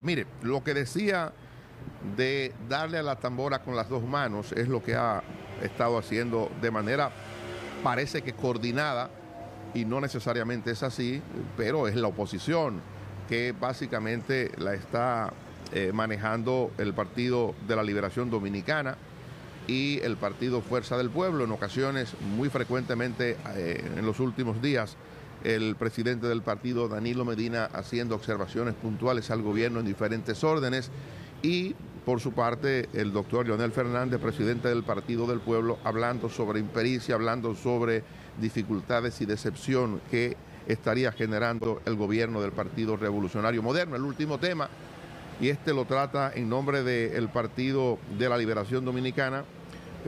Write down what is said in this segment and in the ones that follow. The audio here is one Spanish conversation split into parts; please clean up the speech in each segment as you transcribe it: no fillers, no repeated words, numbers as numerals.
Mire, lo que decía de darle a la tambora con las dos manos es lo que ha estado haciendo de manera, parece que coordinada, y no necesariamente es así, pero es la oposición que básicamente la está manejando el Partido de la Liberación Dominicana y el Partido Fuerza del Pueblo. En ocasiones, muy frecuentemente en los últimos días, el presidente del partido, Danilo Medina, haciendo observaciones puntuales al gobierno en diferentes órdenes, y por su parte el doctor Leonel Fernández, presidente del Partido del Pueblo, hablando sobre impericia, hablando sobre dificultades y decepción que estaría generando el gobierno del Partido Revolucionario Moderno. El último tema, y este lo trata en nombre del Partido de la Liberación Dominicana,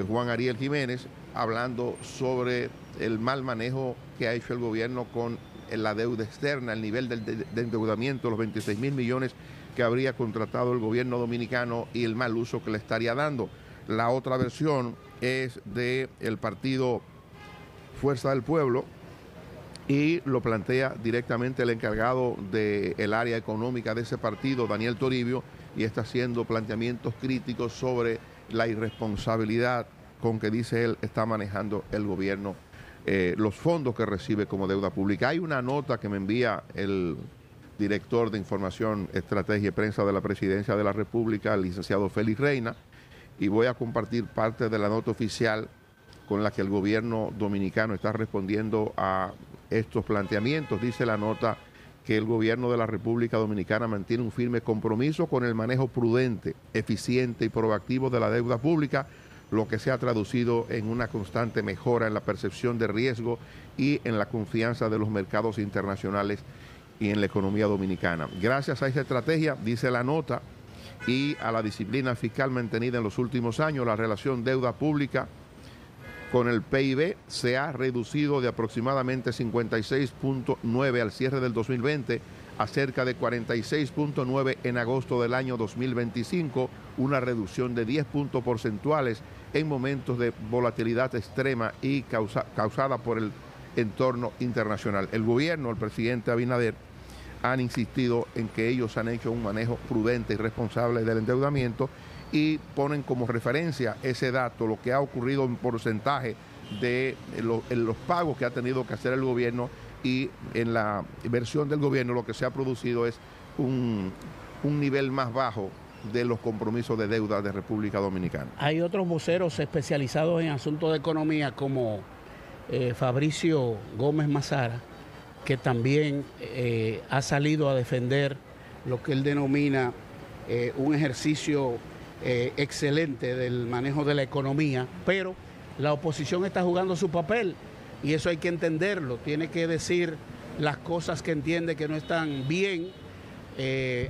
Juan Ariel Jiménez, hablando sobre el mal manejo que ha hecho el gobierno con la deuda externa, el nivel de endeudamiento, los 26.000 millones que habría contratado el gobierno dominicano y el mal uso que le estaría dando. La otra versión es del Partido Fuerza del Pueblo y lo plantea directamente el encargado del área económica de ese partido, Daniel Toribio, y está haciendo planteamientos críticos sobre la irresponsabilidad con que, dice él, está manejando el gobierno los fondos que recibe como deuda pública. Hay una nota que me envía el director de Información, Estrategia y Prensa de la Presidencia de la República, el licenciado Félix Reina, y voy a compartir parte de la nota oficial con la que el gobierno dominicano está respondiendo a estos planteamientos. Dice la nota que el gobierno de la República Dominicana mantiene un firme compromiso con el manejo prudente, eficiente y proactivo de la deuda pública, lo que se ha traducido en una constante mejora en la percepción de riesgo y en la confianza de los mercados internacionales y en la economía dominicana. Gracias a esa estrategia, dice la nota, y a la disciplina fiscal mantenida en los últimos años, la relación deuda pública con el PIB se ha reducido de aproximadamente 56.9 al cierre del 2020 a cerca de 46.9 en agosto del año 2025, una reducción de 10 puntos porcentuales en momentos de volatilidad extrema y causada por el entorno internacional. El gobierno, el presidente Abinader, han insistido en que ellos han hecho un manejo prudente y responsable del endeudamiento y ponen como referencia ese dato, lo que ha ocurrido en porcentaje de los pagos que ha tenido que hacer el gobierno, y en la versión del gobierno lo que se ha producido es un nivel más bajo de los compromisos de deuda de República Dominicana. Hay otros voceros especializados en asuntos de economía como Fabricio Gómez Mazara, que también ha salido a defender lo que él denomina un ejercicio excelente del manejo de la economía, pero la oposición está jugando su papel y eso hay que entenderlo, tiene que decir las cosas que entiende que no están bien,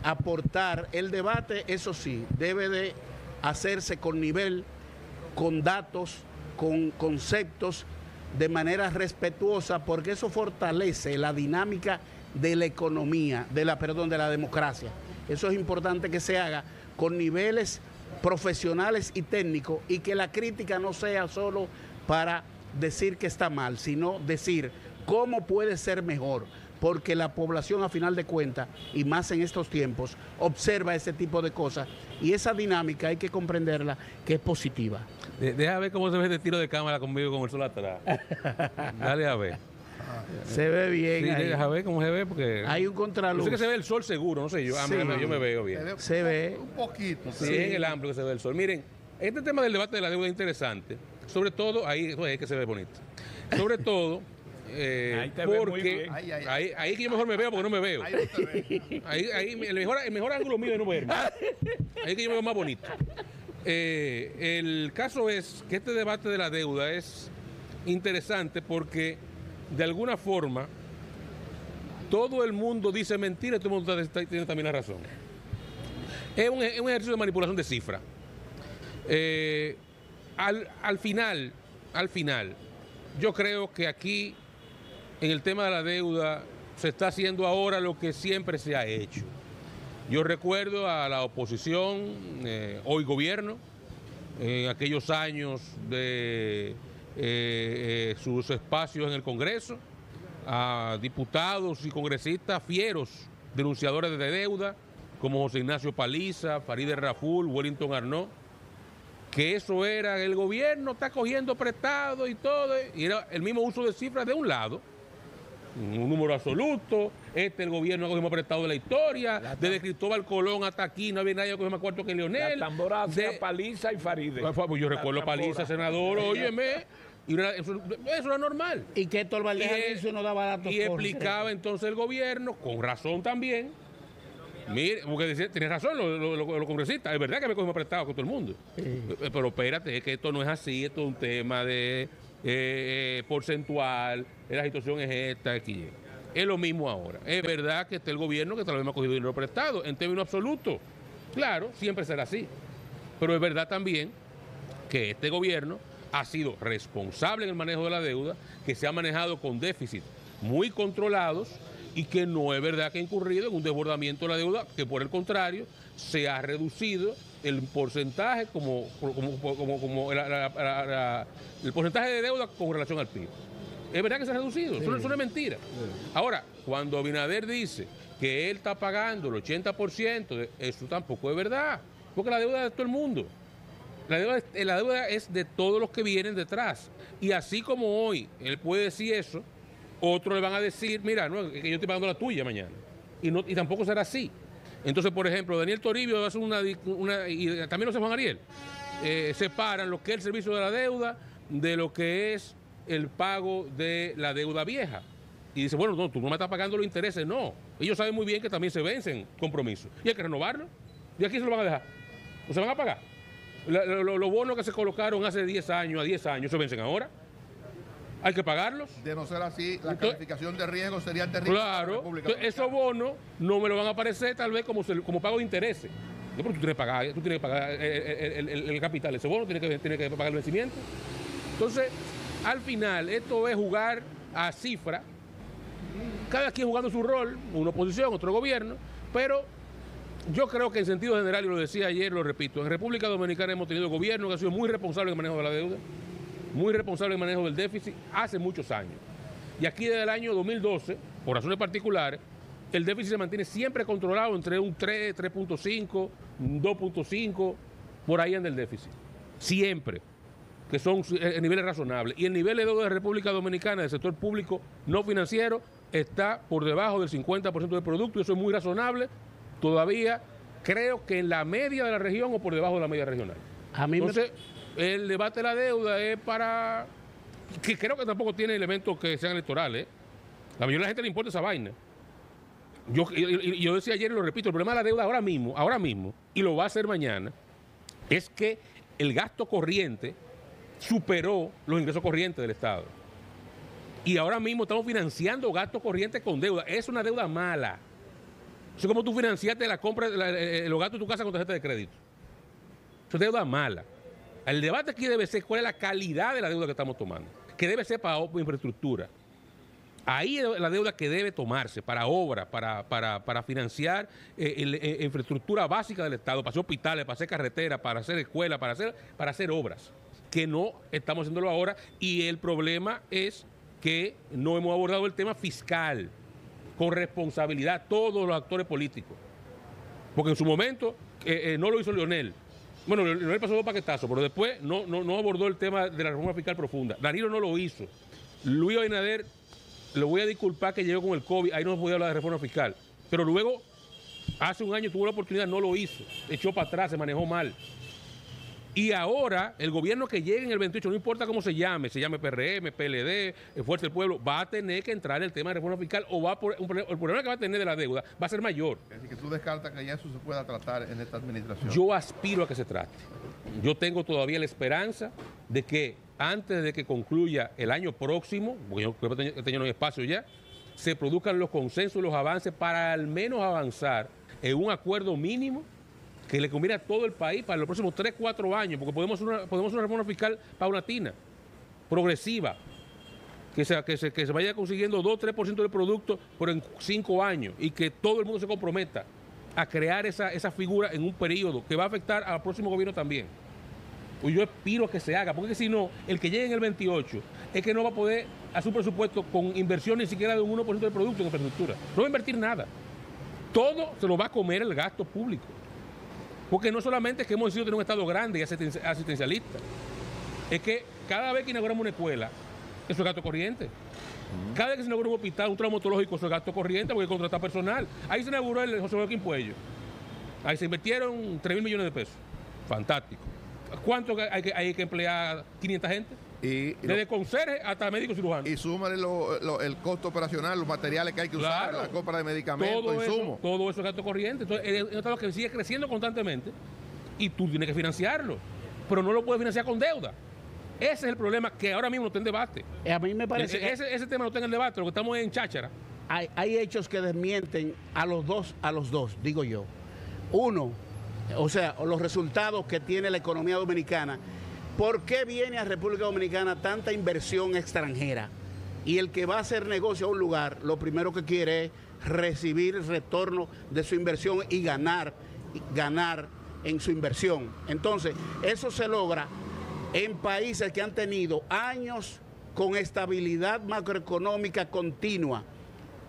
aportar el debate, eso sí, debe de hacerse con nivel, con datos, con conceptos, de manera respetuosa, porque eso fortalece la dinámica de la economía, de la democracia. Eso es importante que se haga con niveles profesionales y técnicos, y que la crítica no sea solo para decir que está mal, sino decir cómo puede ser mejor, porque la población, a final de cuentas, y más en estos tiempos, observa ese tipo de cosas, y esa dinámica hay que comprenderla, que es positiva. Deja ver cómo se ve este tiro de cámara conmigo con el sol atrás. Dale a ver. Se ve bien. Sí, ahí. deja ver cómo se ve, porque Hay un contraluz. yo sé que se ve el sol seguro, no sé, yo me veo bien. Se ve. Un poquito. Sí, en el amplio que se ve el sol. Miren, este tema del debate de la deuda es interesante, sobre todo, ahí es que se ve bonito. Sobre todo, porque ahí que yo mejor me veo porque no me veo. Ahí el mejor ángulo mío es no verme. Ahí que yo me veo más bonito. El caso es que este debate de la deuda es interesante porque de alguna forma todo el mundo dice mentira y todo el mundo tiene también la razón. Es un ejercicio de manipulación de cifras. Al final, yo creo que aquí en el tema de la deuda se está haciendo ahora lo que siempre se ha hecho. Yo recuerdo a la oposición, hoy gobierno, en aquellos años de sus espacios en el Congreso, a diputados y congresistas fieros, denunciadores de deuda, como José Ignacio Paliza, Farideh Raful, Wellington Arnaud, que eso era, el gobierno está cogiendo prestado y todo, y era el mismo uso de cifras de un lado, un número absoluto, el gobierno ha cogido más prestado de la historia, desde Cristóbal Colón hasta aquí no había nadie que cogió más cuarto que Leonel. La tambora de Paliza y Farideh. Pues yo recuerdo Paliza, senador, óyeme, y eso era normal. Y que Héctor Valdez no daba datos. Y explicaba entonces el gobierno, con razón también. Mire, porque decía, tenés razón los congresistas, es verdad que me cogemos prestado con todo el mundo. Sí. Pero espérate, es que esto no es así, esto es un tema de porcentual, la situación es esta, aquí. Es lo mismo ahora. Es verdad que está el gobierno que tal vez me ha cogido dinero prestado, en términos absolutos. Claro, siempre será así. Pero es verdad también que este gobierno ha sido responsable en el manejo de la deuda, que se ha manejado con déficits muy controlados, y que no es verdad que ha incurrido en un desbordamiento de la deuda, que por el contrario se ha reducido el porcentaje el porcentaje de deuda con relación al PIB. Es verdad que se ha reducido, sí. Eso no es mentira. Sí. Ahora, cuando Abinader dice que él está pagando el 80%, eso tampoco es verdad, porque la deuda es de todo el mundo. La deuda es de todos los que vienen detrás. Y así como hoy él puede decir eso, otros le van a decir, mira, no, que yo estoy pagando la tuya mañana. Y tampoco será así. Entonces, por ejemplo, Daniel Toribio hace y también lo hace Juan Ariel, separan lo que es el servicio de la deuda de lo que es el pago de la deuda vieja. Y dice, bueno, no, tú no me estás pagando los intereses. No, ellos saben muy bien que también se vencen compromisos. Y hay que renovarlo. ¿Y aquí se lo van a dejar? ¿O se van a pagar? Los bonos que se colocaron hace 10 años, a 10 años, ¿se vencen ahora? ¿Hay que pagarlos? De no ser así, la calificación de riesgo sería terrible. Claro, esos bonos no me lo van a aparecer tal vez como pago de intereses. No, pero tú tienes que pagar el capital, ese bono tiene que pagar el vencimiento. Entonces, al final, esto es jugar a cifra, cada quien jugando su rol, una oposición, otro gobierno, pero yo creo que en sentido general, y lo decía ayer, lo repito, en República Dominicana hemos tenido gobierno que ha sido muy responsable en el manejo de la deuda, muy responsable en el manejo del déficit hace muchos años. Y aquí desde el año 2012, por razones particulares, el déficit se mantiene siempre controlado entre un 3, 3.5, 2.5, por ahí anda el déficit. Siempre, que son niveles razonables. Y el nivel de deuda de República Dominicana del sector público no financiero está por debajo del 50% del producto, y eso es muy razonable. Todavía creo que en la media de la región o por debajo de la media regional. Entonces, el debate de la deuda es para... que creo que tampoco tiene elementos que sean electorales. La mayoría de la gente le importa esa vaina. Yo decía ayer y lo repito, el problema de la deuda ahora mismo, y lo va a hacer mañana, es que el gasto corriente superó los ingresos corrientes del Estado. Y ahora mismo estamos financiando gastos corrientes con deuda. Es una deuda mala. Eso es como tú financiaste la compra, los gastos de tu casa con tarjeta de crédito. Eso es deuda mala. El debate aquí debe ser cuál es la calidad de la deuda que estamos tomando, que debe ser para infraestructura. Ahí es la deuda que debe tomarse para obras, para financiar infraestructura básica del Estado, para hacer hospitales, para hacer carreteras, para hacer escuelas, para hacer obras, que no estamos haciéndolo ahora. Y el problema es que no hemos abordado el tema fiscal con responsabilidad todos los actores políticos. Porque en su momento no lo hizo Leonel. Bueno, Leonel pasó dos paquetazos, pero después no abordó el tema de la reforma fiscal profunda. Danilo no lo hizo. Luis Abinader, le voy a disculpar que llegó con el COVID, ahí no podía hablar de reforma fiscal. Pero luego, hace un año tuvo la oportunidad, no lo hizo. Echó para atrás, se manejó mal. Y ahora, el gobierno que llegue en el 28, no importa cómo se llame PRM, PLD, Fuerza del Pueblo, va a tener que entrar en el tema de reforma fiscal o el problema que va a tener de la deuda va a ser mayor. Es decir, que tú descartas que ya eso se pueda tratar en esta administración. Yo aspiro a que se trate. Yo tengo todavía la esperanza de que antes de que concluya el año próximo, porque yo creo que este año no hay espacio ya, se produzcan los consensos y los avances para al menos avanzar en un acuerdo mínimo que le conviene a todo el país para los próximos 3, 4 años, porque podemos hacer una reforma fiscal paulatina, progresiva, que se vaya consiguiendo 2, 3% del producto por en 5 años, y que todo el mundo se comprometa a crear esa figura en un periodo que va a afectar al próximo gobierno también. Pues yo aspiro a que se haga, porque si no, el que llegue en el 28 es que no va a poder hacer un presupuesto con inversión ni siquiera de un 1% del producto en infraestructura. No va a invertir nada. todo se lo va a comer el gasto público. Porque no solamente es que hemos decidido tener un Estado grande y asistencialista, es que cada vez que inauguramos una escuela, eso es gasto corriente. Cada vez que se inaugura un hospital, un traumatológico, eso es gasto corriente porque hay que contratar personal. Ahí se inauguró el José Joaquín Puello. Ahí se invirtieron 3.000 millones de pesos. Fantástico. ¿Cuánto hay que emplear? 500 gente. Desde conserje hasta médico cirujano. Y súmale el costo operacional, los materiales que hay que usar, la compra de medicamentos, insumos. Todo eso es gasto corriente. Entonces, es un Estado que sigue creciendo constantemente y tú tienes que financiarlo. Pero no lo puedes financiar con deuda. Ese es el problema que ahora mismo no está en debate. A mí me parece que ese tema no está en el debate, lo que estamos en cháchara. Hay hechos que desmienten a los dos, digo yo. Uno, o sea, los resultados que tiene la economía dominicana. ¿Por qué viene a República Dominicana tanta inversión extranjera? Y el que va a hacer negocio a un lugar, lo primero que quiere es recibir el retorno de su inversión y ganar en su inversión. Entonces, eso se logra en países que han tenido años con estabilidad macroeconómica continua,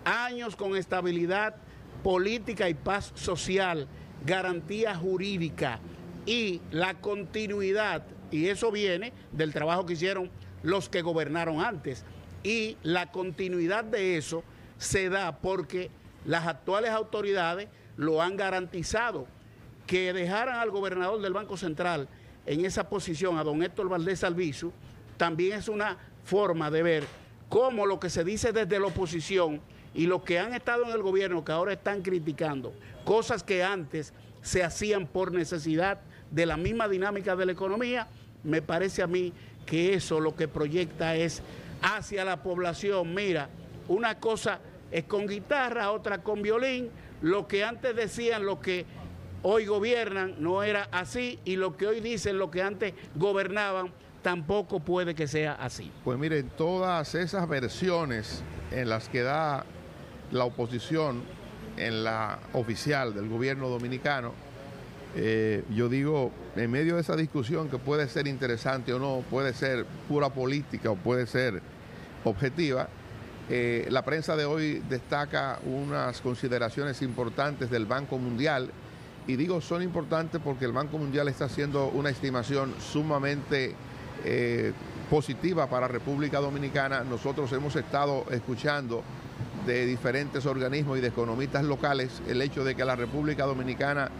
años con estabilidad política y paz social, garantía jurídica y la continuidad, y eso viene del trabajo que hicieron los que gobernaron antes, y la continuidad de eso se da porque las actuales autoridades lo han garantizado. Que dejaran al gobernador del Banco Central en esa posición, a don Héctor Valdés Albizu, también es una forma de ver cómo lo que se dice desde la oposición y los que han estado en el gobierno, que ahora están criticando cosas que antes se hacían por necesidad de la misma dinámica de la economía, me parece a mí que eso lo que proyecta es hacia la población. Mira, una cosa es con guitarra, otra con violín, lo que antes decían, lo que hoy gobiernan no era así, y lo que hoy dicen, lo que antes gobernaban, tampoco puede que sea así. Pues miren, todas esas versiones en las que da la oposición en la oficial del gobierno dominicano, yo digo, en medio de esa discusión que puede ser interesante o no, puede ser pura política o puede ser objetiva, la prensa de hoy destaca unas consideraciones importantes del Banco Mundial. Y digo son importantes porque el Banco Mundial está haciendo una estimación sumamente positiva para República Dominicana. Nosotros hemos estado escuchando de diferentes organismos y de economistas locales el hecho de que la República Dominicana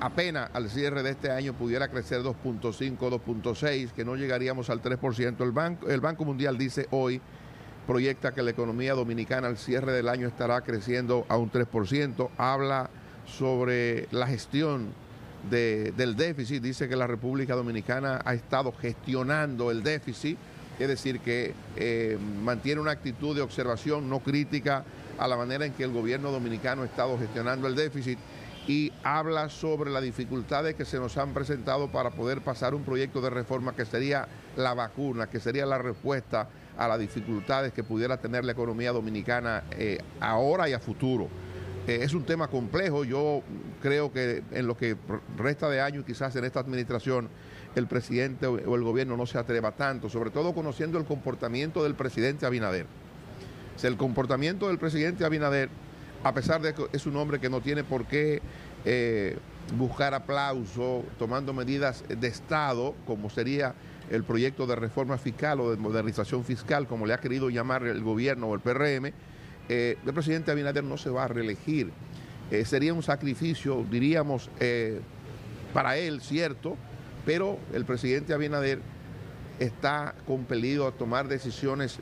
apenas al cierre de este año pudiera crecer 2.5, 2.6, que no llegaríamos al 3%. El Banco Mundial dice hoy, proyecta que la economía dominicana al cierre del año estará creciendo a un 3%. Habla sobre la gestión del déficit, dice que la República Dominicana ha estado gestionando el déficit, es decir, que mantiene una actitud de observación no crítica a la manera en que el gobierno dominicano ha estado gestionando el déficit, y habla sobre las dificultades que se nos han presentado para poder pasar un proyecto de reforma que sería la vacuna, que sería la respuesta a las dificultades que pudiera tener la economía dominicana ahora y a futuro. Es un tema complejo. Yo creo que en lo que resta de año, quizás en esta administración, el presidente o el gobierno no se atreva tanto, sobre todo conociendo el comportamiento del presidente Abinader. O sea, el comportamiento del presidente Abinader, a pesar de que es un hombre que no tiene por qué buscar aplauso, tomando medidas de Estado, como sería el proyecto de reforma fiscal o de modernización fiscal, como le ha querido llamar el gobierno o el PRM, el presidente Abinader no se va a reelegir. Sería un sacrificio, diríamos, para él, cierto, pero el presidente Abinader está compelido a tomar decisiones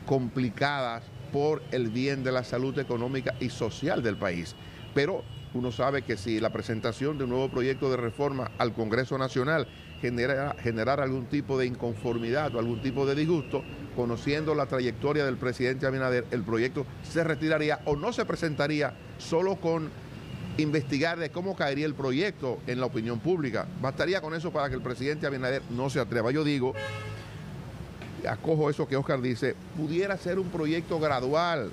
complicadas por el bien de la salud económica y social del país. Pero uno sabe que si la presentación de un nuevo proyecto de reforma al Congreso Nacional generar algún tipo de inconformidad o algún tipo de disgusto, conociendo la trayectoria del presidente Abinader, el proyecto se retiraría o no se presentaría solo con investigar de cómo caería el proyecto en la opinión pública. Bastaría con eso para que el presidente Abinader no se atreva. Yo digo, acojo eso que Oscar dice, pudiera ser un proyecto gradual,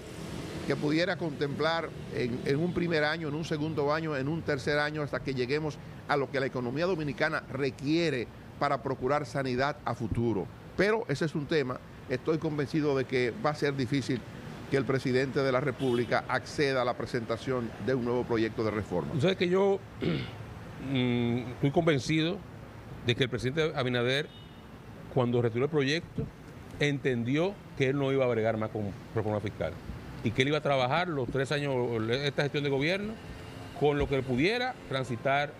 que pudiera contemplar en un primer año, en un segundo año, en un tercer año, hasta que lleguemos a lo que la economía dominicana requiere para procurar sanidad a futuro. Pero ese es un tema, estoy convencido de que va a ser difícil que el presidente de la República acceda a la presentación de un nuevo proyecto de reforma. Tú sabes que yo estoy convencido de que el presidente Abinader, cuando retiró el proyecto, entendió que él no iba a bregar más con reforma fiscal y que él iba a trabajar los 3 años de esta gestión de gobierno con lo que pudiera transitar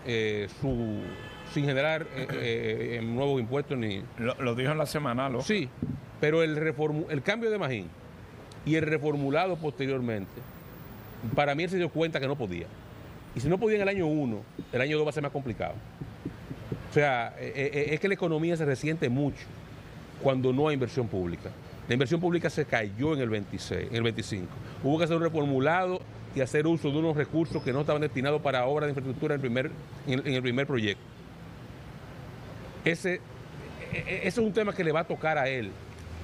sin generar nuevos impuestos ni... Lo dijo en la semana, ¿no? Sí, pero el cambio de Magín y el reformulado posteriormente, para mí él se dio cuenta que no podía. Y si no podía en el año 1, el año 2 va a ser más complicado. O sea, es que la economía se resiente mucho cuando no hay inversión pública. La inversión pública se cayó en el 25. Hubo que hacer un reformulado y hacer uso de unos recursos que no estaban destinados para obras de infraestructura en el primer proyecto. Ese es un tema que le va a tocar a él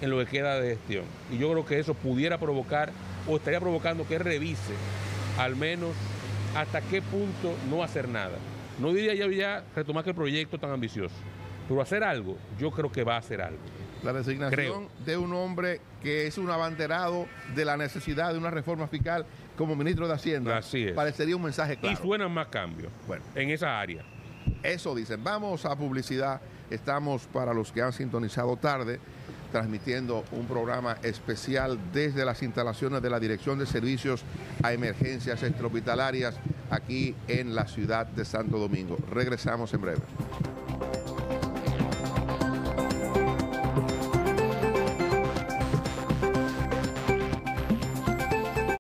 en lo que queda de gestión. Y yo creo que eso pudiera provocar, o estaría provocando que él revise al menos hasta qué punto no hacer nada. No diría ya retomar que el proyecto tan ambicioso, pero hacer algo, yo creo que va a hacer algo. La designación de un hombre que es un abanderado de la necesidad de una reforma fiscal como ministro de Hacienda, así es, parecería un mensaje claro. Y suenan más cambios en esa área. Eso dicen. Vamos a publicidad. Estamos, para los que han sintonizado tarde, transmitiendo un programa especial desde las instalaciones de la Dirección de Servicios a Emergencias Extrahospitalarias aquí en la ciudad de Santo Domingo. Regresamos en breve.